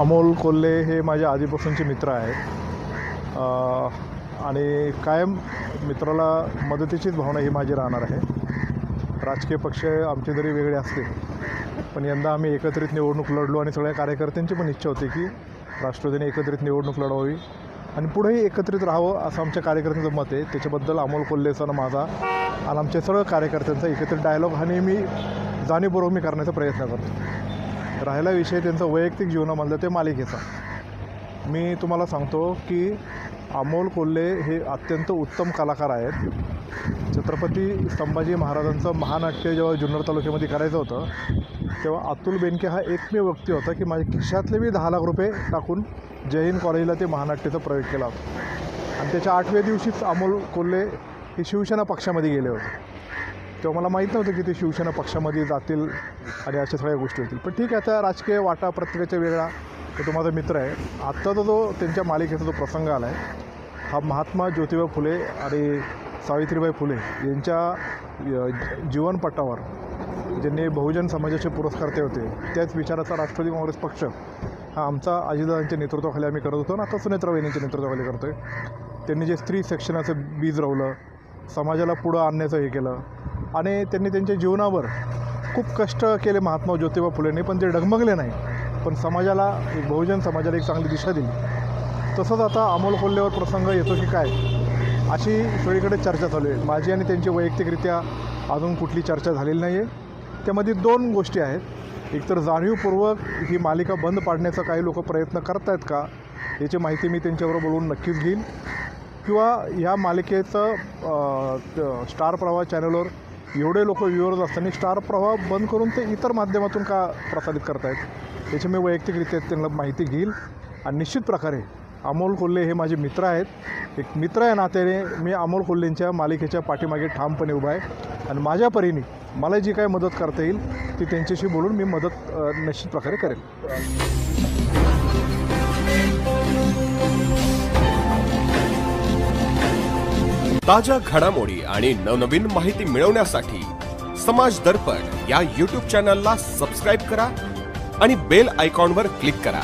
अमोल कोल्हे हे माझे आधीपासूनचे मित्र आहेत आणि कायम मित्राला मदतीचीच भावना ही माझी राहणार आहे। राजकीय पक्ष आमचे जरी वेगळे असले पण यंदा आम्ही एकत्रित निवडणूक लढलो आणि सगळ्या कार्यकर्त्यांची पण इच्छा होती की राष्ट्रवादीने एकत्रित निवडणूक लढवावी आणि पुढेही एकत्रित राहावं असं आमच्या कार्यकर्त्यांचं मत आहे। त्याच्याबद्दल अमोल कोल्हेचा माझा आणि आमच्या सर्व कार्यकर्त्यांचा एकत्रित डायलॉग हा नेहमी जाणीवपूर्वक मी करण्याचा प्रयत्न करतो। राहिला विषय त्यांचा वैयक्तिक जीवनामधला ते मालिकेचा, मी तुम्हाला सांगतो की अमोल कोल्हे हे अत्यंत उत्तम कलाकार आहेत। छत्रपती संभाजी महाराजांचं महानाट्य जेव्हा जुन्नर तालुक्यामध्ये करायचं होतं तेव्हा अतुल बेनके हा एकमेव व्यक्ती होता की माझ्या खिशातले मी 10 लाख रुपये टाकून जय हिंद कॉलेजला ते महानाट्याचा प्रयोग केला होता आणि त्याच्या 8व्या दिवशीच अमोल कोल्हे हे शिवसेना पक्षामध्ये गेले होते। तेव्हा मला माहीत नव्हतं की ते शिवसेना पक्षामध्ये जातील आणि अशा सगळ्या गोष्टी होतील, पण ठीक आहे, आता राजकीय वाटा प्रत्येकाच्या वेगळा। तो माझा मित्र आहे। आत्ताचा जो त्यांच्या मालिकेचा जो प्रसंग आला आहे हा महात्मा ज्योतिबा फुले आणि सावित्रीबाई फुले यांच्या जीवनपटावर ज्यांनी बहुजन समाजाचे पुरस्कर्ते होते त्याच विचाराचा राष्ट्रवादी काँग्रेस पक्ष हा आमचा अजितदादांच्या नेतृत्वाखाली आम्ही करत होतो आणि आता सुनेत्रा वहिनींच्या नेतृत्वाखाली करतो आहे। त्यांनी जे स्त्री शिक्षणाचं बीज रोवलं, समाजाला पुढं आणण्याचं हे केलं आणि त्यांनी त्यांच्या जीवनावर खूप कष्ट केले महात्मा ज्योतिबा फुलेंनी, पण ते डगमगले नाही, पण समाजाला एक बहुजन समाजाला एक चांगली दिशा दिली। तसंच आता अमोल कोल्हेवर प्रसंग येतो की काय अशी सगळीकडे चर्चा चालू आहे। माझी आणि त्यांची वैयक्तिकरित्या अजून कुठली चर्चा झालेली नाही आहे। त्यामध्ये 2 गोष्टी आहेत, एकतर जाणीवपूर्वक ही मालिका बंद पाडण्याचा काही लोक प्रयत्न करत आहेत का याची माहिती मी त्यांच्याबरोबर बोलून नक्कीच घेईन, किंवा ह्या मालिकेचं स्टार प्रवाह चॅनलवर एवढे लोक व्ह्यूअर्स असताना स्टार प्रवाह बंद करून ते इतर माध्यमातून का प्रसारित करत आहेत याची मी वैयक्तिकरित्या त्यांना माहिती घेईल। आणि निश्चित प्रकारे अमोल कोल्हे हे माझे मित्र आहेत। एक मित्र या नात्याने मी अमोल कोल्हेंच्या मालिकेच्या पाठीमागे ठामपणे उभा आहे आणि माझ्या परीने मला जी काय मदत करता येईल ती त्यांच्याशी बोलून मी मदत निश्चित प्रकारे करेन। ताज्या घडामोडी आणि नवनवीन माहिती मिळवण्यासाठी समाज दर्पण या YouTube चॅनलला सबस्क्राइब करा आणि बेल आयकॉनवर क्लिक करा।